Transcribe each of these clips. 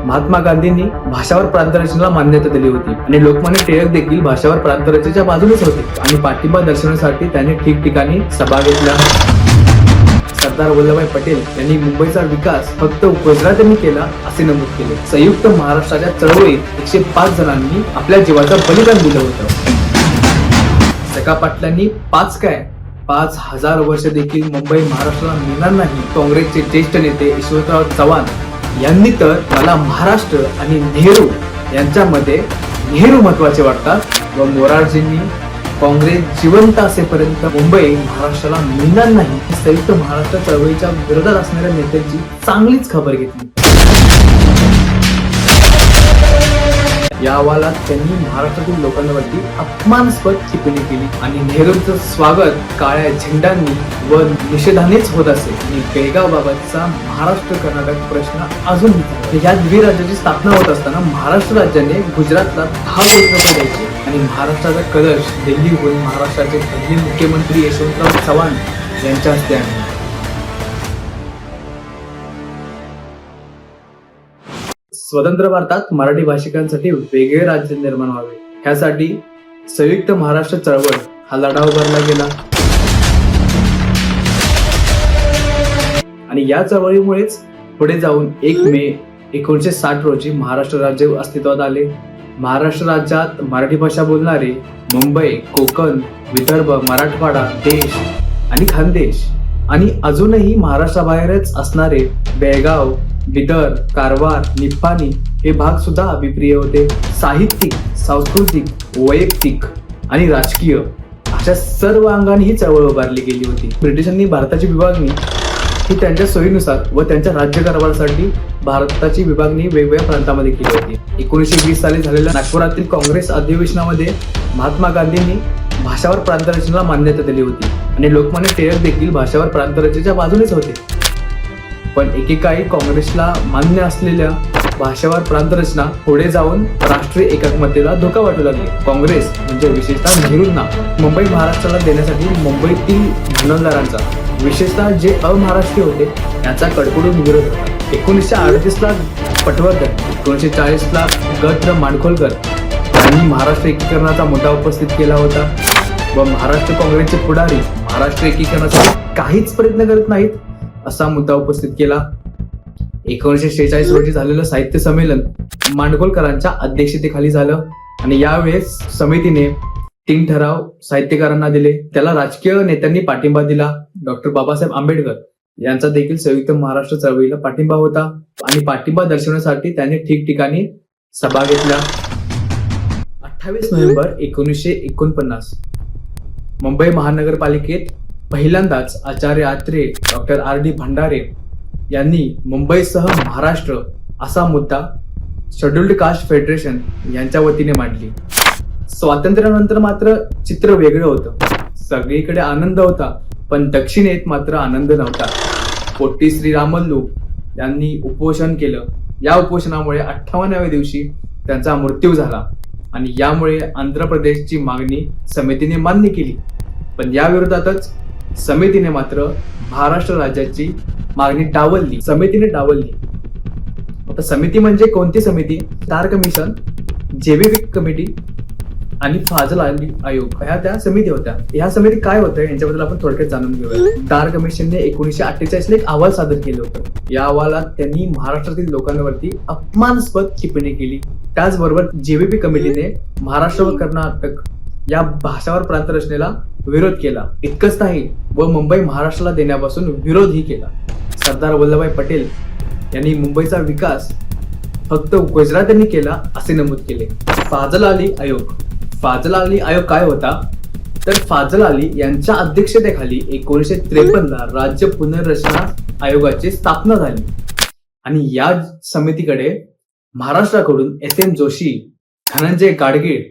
महात्मा गांधींनी भाषावर प्रांतरचनेला मान्यता दिली होती आणि लोकमान्य टिळक देखील भाषावर प्रांतरचनेच्या बाजूनेच होते आणि पाठिंबा दर्शवण्यासाठी त्यांनी ठिकठिकाणी सभा घेतल्या. सरदार वल्लभभाई पटेल यांनी मुंबईचा विकास फक्त गुजरातांनी केला असे नमूद केले. संयुक्त महाराष्ट्राच्या चळवळीत 105 जणांनी आपल्या जीवाचं बलिदान दिलं होतं. सखा पाटलांनी 5,000 वर्ष देखील मुंबई महाराष्ट्राला मिळणार नाही. काँग्रेसचे ज्येष्ठ नेते यशवंतराव चव्हाण यांनी तर मला महाराष्ट्र आणि नेहरू यांच्यामध्ये नेहरू महत्वाचे वाटतात व मोरारजींनी काँग्रेस जिवंत असेपर्यंत मुंबई महाराष्ट्राला मिळणार नाही ही संयुक्त महाराष्ट्र चळवळीच्या विरोधात असणाऱ्या नेत्यांची चांगलीच खबर घेतली. या अहवालात त्यांनी महाराष्ट्रातील लोकांवरती अपमानास्पद टिप्पणी केली आणि नेहरूंचं स्वागत काळ्या झेंड्यांनी व निषेधानेच होत असे आणि बेळगाव बाबतचा महाराष्ट्र कर्नाटक प्रश्न अजून या द्विराज्याची स्थापना होत असताना महाराष्ट्र राज्याने गुजरातला 10 कोटी रुपये द्यायचे आणि महाराष्ट्राचा कलश दिल्लीहून महाराष्ट्राचे पहिले मुख्यमंत्री यशवंतराव चव्हाण यांच्या हस्ते आहे. स्वतंत्र भारतात मराठी भाषिकांसाठी वेगळे राज्य निर्माण व्हावे ह्यासाठी संयुक्त महाराष्ट्र चळवळ हा लढा उभारला गेला आणि या चळवळीमुळेच पुढे जाऊन 1 मे 1960 रोजी महाराष्ट्र राज्य अस्तित्वात आले. महाराष्ट्र राज्यात मराठी भाषा बोलणारे मुंबई, कोकण, विदर्भ, मराठवाडा, देश आणि खानदेश आणि अजूनही महाराष्ट्राबाहेरच असणारे बेळगाव, बिदर, कारवार, निप्पाणी हे भाग सुद्धा अभिप्रिय होते. साहित्यिक, सांस्कृतिक, वैयक्तिक आणि राजकीय अशा सर्व अंगाने ही चळवळ उभारली गेली होती. ब्रिटिशांनी भारताची विभागणी ही त्यांच्या सोयीनुसार व त्यांच्या राज्यकारभारासाठी भारताची विभागणी वेगवेगळ्या प्रांतामध्ये केली होती. 1920 साली झालेल्या नागपुरातील काँग्रेस अधिवेशनामध्ये महात्मा गांधींनी भाषावर प्रांतरचनेला मान्यता दिली होती आणि लोकमान्य टिळक देखील भाषावर प्रांतरचनेच्या बाजूनेच होते. पण एकेकाळी काँग्रेसला मान्य असलेल्या भाषावर प्रांतरचना पुढे जाऊन राष्ट्रीय एकात्मतेला धोका वाटू लागले. काँग्रेस म्हणजे विशेषतः नेहरूंना मुंबई महाराष्ट्राला देण्यासाठी मुंबईतील भांडवलदारांचा विशेषतः जे अमहाराष्ट्रीय होते याचा कडकडून विरोध होता. 1938 ला पटवर्धन, 1940 ला गट माडखोलकर यांनी महाराष्ट्र एकीकरणाचा मुद्दा उपस्थित केला होता व महाराष्ट्र काँग्रेसचे पुढारी महाराष्ट्र एकीकरणासाठी काहीच प्रयत्न करत नाहीत असा मुद्दा उपस्थित केला. 1946 रोजी झालेलं साहित्य संमेलन माडखोलकरांच्या अध्यक्षतेखाली झालं आणि यावेळेस समितीने 3 ठराव साहित्यकारांना दिले. त्याला राजकीय नेत्यांनी पाठिंबा दिला. डॉक्टर बाबासाहेब आंबेडकर यांचा देखील संयुक्त महाराष्ट्र चळवळीला पाठिंबा होता आणि पाठिंबा दर्शवण्यासाठी त्यांनी ठिकठिकाणी सभा घेतल्या. 28 नोव्हेंबर 1949 मुंबई महानगरपालिकेत पहिल्यांदाच आचार्य आत्रे, डॉक्टर R.D. भंडारे यांनी मुंबईसह महाराष्ट्र असा मुद्दा शेड्युल्ड कास्ट फेडरेशन यांच्या वतीने मांडली. स्वातंत्र्यानंतर मात्र चित्र वेगळं होतं. सगळीकडे आनंद होता पण दक्षिणेत मात्र आनंद नव्हता. पोट्टी श्रीरामल्लू यांनी उपोषण केलं. या उपोषणामुळे 58व्या दिवशी त्यांचा मृत्यू झाला आणि यामुळे आंध्र प्रदेशची मागणी समितीने मान्य केली. पण या विरोधातच समितीने मात्र महाराष्ट्र राज्याची मागणी समितीने डावलली. आता समिती म्हणजे कोणती समिती? दार कमिशन, जेबीबी कमिटी आणि फाजल अली आयोग ह्या त्या समिती होत्या. ह्या समिती काय होत्या यांच्याबद्दल आपण थोडक्यात जाणून घेऊया. दार कमिशनने 1948 ला एक अहवाल सादर केलं होतं. या अहवालात त्यांनी महाराष्ट्रातील लोकांवरती अपमानास्पद टिप्पणी केली. त्याचबरोबर जेबीबी कमिटीने महाराष्ट्र व कर्नाटक या भाषावर प्रांतरचनेला विरोध केला. इतकंच नाही व मुंबई महाराष्ट्राला देण्यापासून विरोधही केला. सरदार वल्लभभाई पटेल यांनी मुंबईचा विकास फक्त गुजरातांनी केला असे नमूद केले. फाजल अली आयोग काय होता तर फाजल अली यांच्या अध्यक्षतेखाली 1953 ला राज्य पुनर्रचना आयोगाची स्थापना झाली आणि या समितीकडे महाराष्ट्राकडून S.M. जोशी, धनंजय गाडगीळ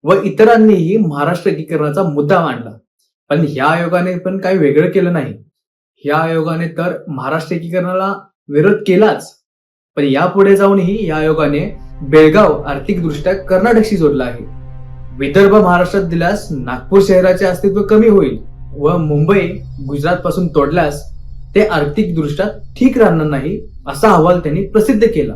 व इतरांनीही महाराष्ट्र एकीकरणाचा मुद्दा मांडला. पण ह्या आयोगाने पण काही वेगळं केलं नाही. ह्या आयोगाने तर महाराष्ट्र एकीकरणाला विरोध केलाच पण यापुढे जाऊनही या आयोगाने बेळगाव आर्थिकदृष्ट्या कर्नाटकशी जोडला आहे. विदर्भ महाराष्ट्रात दिल्यास नागपूर शहराचे अस्तित्व कमी होईल व मुंबई गुजरात पासून तोडल्यास ते आर्थिकदृष्ट्या ठीक राहणार नाही असा अहवाल त्यांनी प्रसिद्ध केला.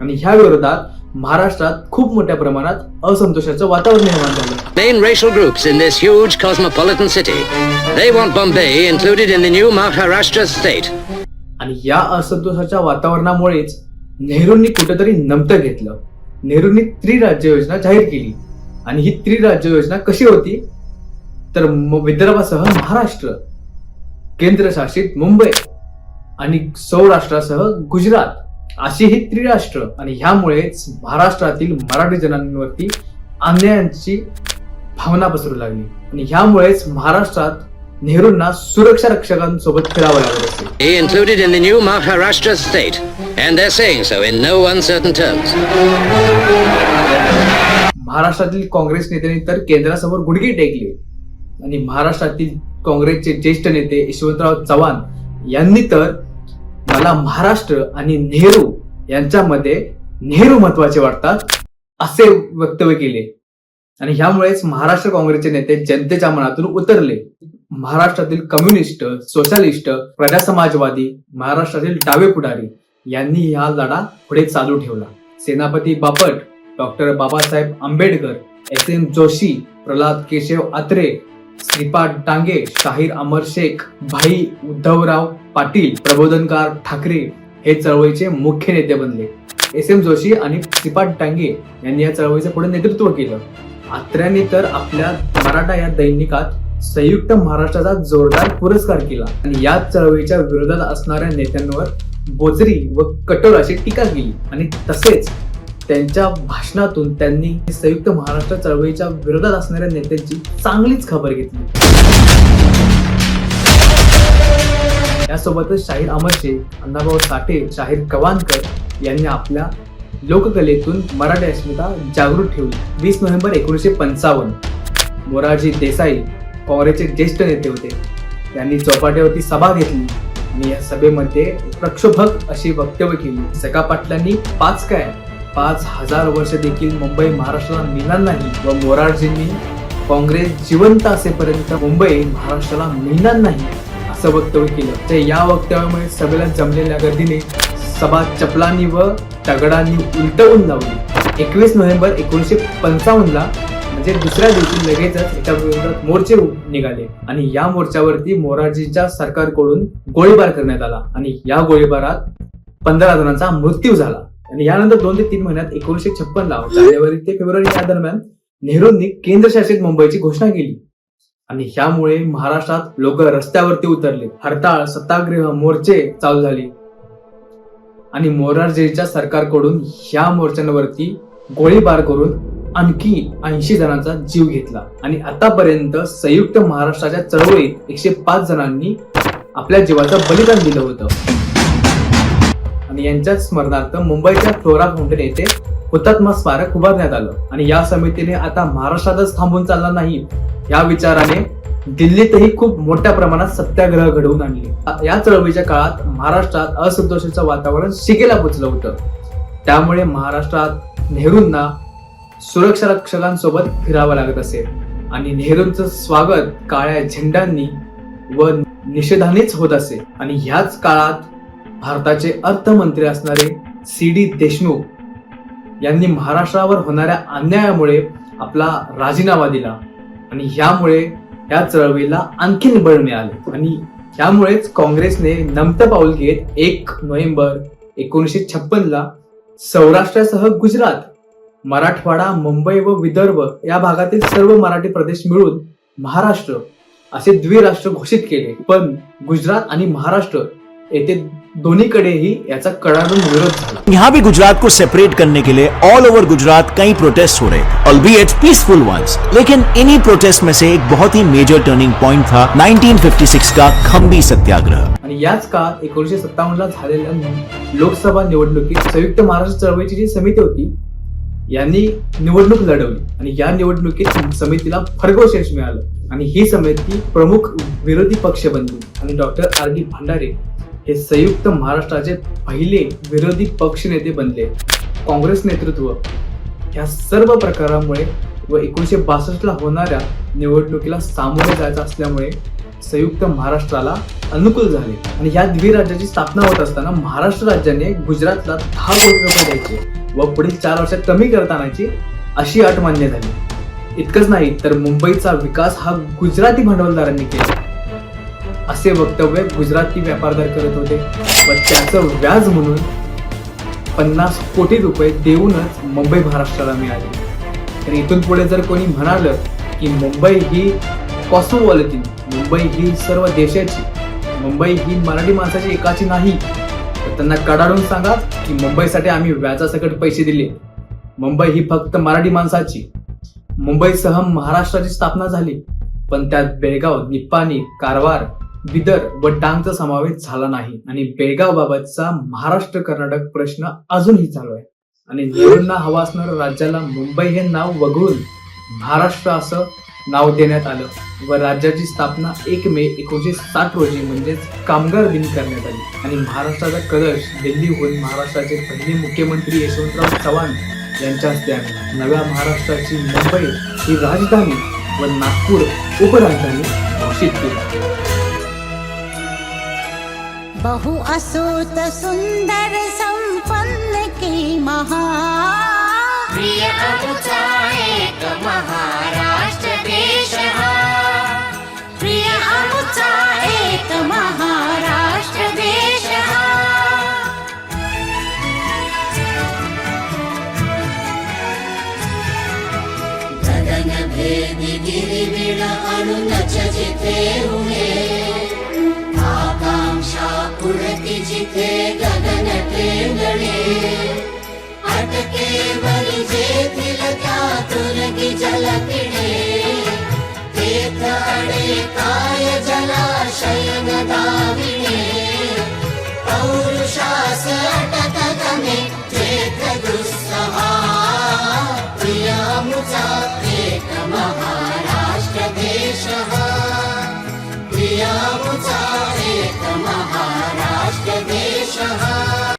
आणि ह्या विरोधात महाराष्ट्रात खूप मोठ्या प्रमाणात असंतोषाचं वातावरण निर्माण झालं. Main racial groups in this huge cosmopolitan city. They want Bombay included in the new Maharashtra state. आणि या असंतोषाच्या वातावरणामुळेच नेहरूंनी कुठेतरी नमतं घेतलं. नेहरूंनी त्रिराज्य योजना जाहीर केली. आणि ही त्रिराज्य योजना कशी होती तर विदर्भासह महाराष्ट्र, केंद्रशासित मुंबई आणि सौराष्ट्रासह गुजरात अशी ही त्रिराष्ट्र. आणि ह्यामुळेच महाराष्ट्रातील मराठी जनांवरती अन्यायाची भावना पसरू लागली. आणि ह्यामुळेच महाराष्ट्रात नेहरूंना सुरक्षा रक्षकांसोबत फिरावं लागत असे. He included in the new Maharashtra state, and they're saying so in no uncertain terms. महाराष्ट्रातील काँग्रेस नेत्यांनी तर केंद्रासमोर गुडघे टेकले. आणि महाराष्ट्रातील काँग्रेसचे ज्येष्ठ नेते यशवंतराव चव्हाण यांनी तर मला महाराष्ट्र आणि नेहरू यांच्यामध्ये नेहरू महत्वाचे वाटतात असे वक्तव्य केले. आणि ह्यामुळेच महाराष्ट्र काँग्रेसचे नेते जनतेच्या मनातून उतरले. महाराष्ट्रातील कम्युनिस्ट, सोशलिस्ट, प्रजासमाजवादी, महाराष्ट्रातील डावे पुढारी यांनी हा लढा पुढे चालू ठेवला. सेनापती बापट, डॉक्टर बाबासाहेब आंबेडकर, एस.एम. जोशी, प्रल्हाद केशव आत्रे, श्रीपाद डांगे, शाहीर अमर शेख, भाई उद्धवराव पाटील, प्रबोधनकार ठाकरे हे चळवळीचे मुख्य नेते बनले. एस.एम. जोशी आणि श्रीपाद डांगे यांनी या चळवळीचं पुढे नेतृत्व केलं. आत्र्यांनी तर आपल्या मराठा या दैनिकात संयुक्त महाराष्ट्राचा जोरदार पुरस्कार केला. आणि या चळवळीच्या विरोधात असणाऱ्या नेत्यांवर बोचरी व कठोर अशी टीका केली. आणि तसेच त्यांच्या भाषणातून त्यांनी संयुक्त महाराष्ट्र चळवळीच्या विरोधात असणाऱ्या नेत्यांची चांगलीच खबर घेतली. यासोबतच शाहीर अमर शेख, अण्णाभाऊ साठे, शाहीर कवानकर यांनी आपल्या लोककलेतून मराठी अस्मिता जागृत ठेवली. 20 नोव्हेंबर 1955 मोरारजी देसाई काँग्रेसचे ज्येष्ठ नेते होते. त्यांनी चौपाट्यावरती सभा घेतली आणि या सभेमध्ये प्रक्षोभक अशी वक्तव्य केली. सखा पाटलांनी 5,000 वर्ष देखील मुंबई महाराष्ट्राला मिळणार नाही व मोरारजींनी काँग्रेस जिवंत असेपर्यंत मुंबई महाराष्ट्राला मिळणार नाही असं वक्तव्य केलं. तर या वक्तव्यामुळे सभेला जमलेल्या गर्दीने सभा चपलांनी व दगडांनी उलटवून लावली. 21 नोव्हेंबर 1955 म्हणजे दुसऱ्या दिवशी लगेचच एका विरोधात मोर्चे निघाले आणि या मोर्चावरती मोरारजींच्या सरकारकडून गोळीबार करण्यात आला. आणि या गोळीबारात 15 जणांचा मृत्यू झाला. आणि यानंतर 2 ते 3 महिन्यात 1956 जानेवारी ते फेब्रुवारी या दरम्यान नेहरूंनी केंद्रशासित मुंबईची घोषणा केली. आणि ह्यामुळे महाराष्ट्रात लोक रस्त्यावरती उतरले. हरताळ, सत्याग्रह, मोर्चे चालू झाले. आणि मोरारजींच्या सरकारकडून ह्या मोर्चांवरती गोळीबार करून आणखी 80 जणांचा जीव घेतला. आणि आतापर्यंत संयुक्त महाराष्ट्राच्या चळवळीत 105 जणांनी आपल्या जीवाचं बलिदान दिलं होतं. आणि यांच्याच स्मरणार्थ मुंबईच्या फ्लोरा फाउंटेन येथे हुतात्मा स्मारक उभारण्यात आलं. आणि या समितीने आता महाराष्ट्रातच थांबून चालणार नाही या विचाराने दिल्लीतही खूप मोठ्या प्रमाणात सत्याग्रह घडवून आणले. या चळवळीच्या काळात महाराष्ट्रात असंतोषाचं वातावरण शिगेला पोचलं होतं. त्यामुळे महाराष्ट्रात नेहरूंना सुरक्षा रक्षकांसोबत फिरावं लागत असे. आणि नेहरूंचं स्वागत काळ्या झेंड्यांनी व निषेधानेच होत असे. आणि ह्याच काळात भारताचे अर्थमंत्री असणारे C.D. देशमुख यांनी महाराष्ट्रावर होणाऱ्या अन्यायामुळे आपला राजीनामा दिला. आणि ह्यामुळे या चळवळीला आणखीन बळ मिळाले. आणि त्यामुळेच काँग्रेसने नमतं पाऊल घेत 1 नोव्हेंबर 1956 सौराष्ट्रासह गुजरात, मराठवाडा, मुंबई व विदर्भ या भागातील सर्व मराठी प्रदेश मिळून महाराष्ट्र असे द्विराष्ट्र घोषित केले. पण गुजरात आणि महाराष्ट्र येथे दोन्हीकडेही याचा कडाडून विरोध झाला. यहाँ भी गुजरात को सेपरेट करने के लिए ऑल ओवर गुजरात कई प्रोटेस्ट हो रहे, ऑल्बिएट पीसफुल वंस. लेकिन इन्हीं प्रोटेस्ट में से एक बहुत ही मेजर टर्निंग पॉइंट था 1956 का खंबी सत्याग्रह. आणि याच काळात 1957 झालेल्या लोकसभा निवडणुकीत संयुक्त महाराष्ट्र चळवळीची जी समिती होती यांनी निवडणूक लढवली. आणि या निवडणुकीत समितीला भरघोस यश मिळालं. आणि ही समिती प्रमुख विरोधी पक्ष बनली. आणि डॉक्टर R.D. भंडारे हे संयुक्त महाराष्ट्राचे पहिले विरोधी पक्षनेते बनले. काँग्रेस नेतृत्व या सर्व प्रकारामुळे व 1962 होणाऱ्या निवडणुकीला सामोरे जायचं असल्यामुळे संयुक्त महाराष्ट्राला अनुकूल झाले आणि या द्विराज्याची स्थापना होत असताना महाराष्ट्र राज्याने गुजरातला 10 कोटी रुपये द्यायचे व पुढील 4 वर्षात कमी करता आणायची अशी अट मान्य झाली. इतकंच नाही तर मुंबईचा विकास हा गुजराती भांडवलदारांनी केला असे वक्तव्य गुजराती व्यापारदार करत होते व त्याचं व्याज म्हणून 50 कोटी रुपये देऊनच मुंबई महाराष्ट्राला मिळाली. तर इथून पुढे जर कोणी म्हणालं की मुंबई ही कॉस्मोपॉलिटन, मुंबई ही सर्व देशाची, मुंबई ही मराठी माणसाची एकाची नाही, तर त्यांना कडाडून सांगा की मुंबईसाठी आम्ही व्याजासकट पैसे दिले. मुंबई ही फक्त मराठी माणसाची. मुंबईसह महाराष्ट्राची स्थापना झाली पण त्यात बेळगाव, निप्पाणी, कारवार, बिदर व डांगचा समावेश झाला नाही आणि बेळगाव बाबतचा महाराष्ट्र कर्नाटक प्रश्न अजूनही चालू आहे आणि नेहरूंना हवा असणाऱ्या राज्याला मुंबई हे नाव वगळून महाराष्ट्र असं नाव देण्यात आलं व राज्याची स्थापना 1 मे 1960 रोजी म्हणजेच कामगार दिन करण्यात आली आणि महाराष्ट्राचा कलश दिल्लीहून महाराष्ट्राचे पहिले मुख्यमंत्री यशवंतराव चव्हाण यांच्या हस्ते आहे. नव्या महाराष्ट्राची मुंबई ही राजधानी व नागपूर उपराजधानी घोषित केली. बहु असुत सुंदर संपन्न की महा प्रिय अमुचा एक महाराष्ट्र देश हा, प्रिय अमुचा एक महाराष्ट्र देश हा. गगन भेदी गिरिबिळ अनुनच जिथे उमे, आकांक्षा पुढती जिथे गगन टेंगणे, अटके वरी जेथील त्या तुरगी जलकिडे, तेथ अडे काय जलाशयन दाविणे, पौरुषास अटक गमे जेथ दुस्सहा, प्रिय मुचा एक महाराष्ट्र देश हा, प्रिय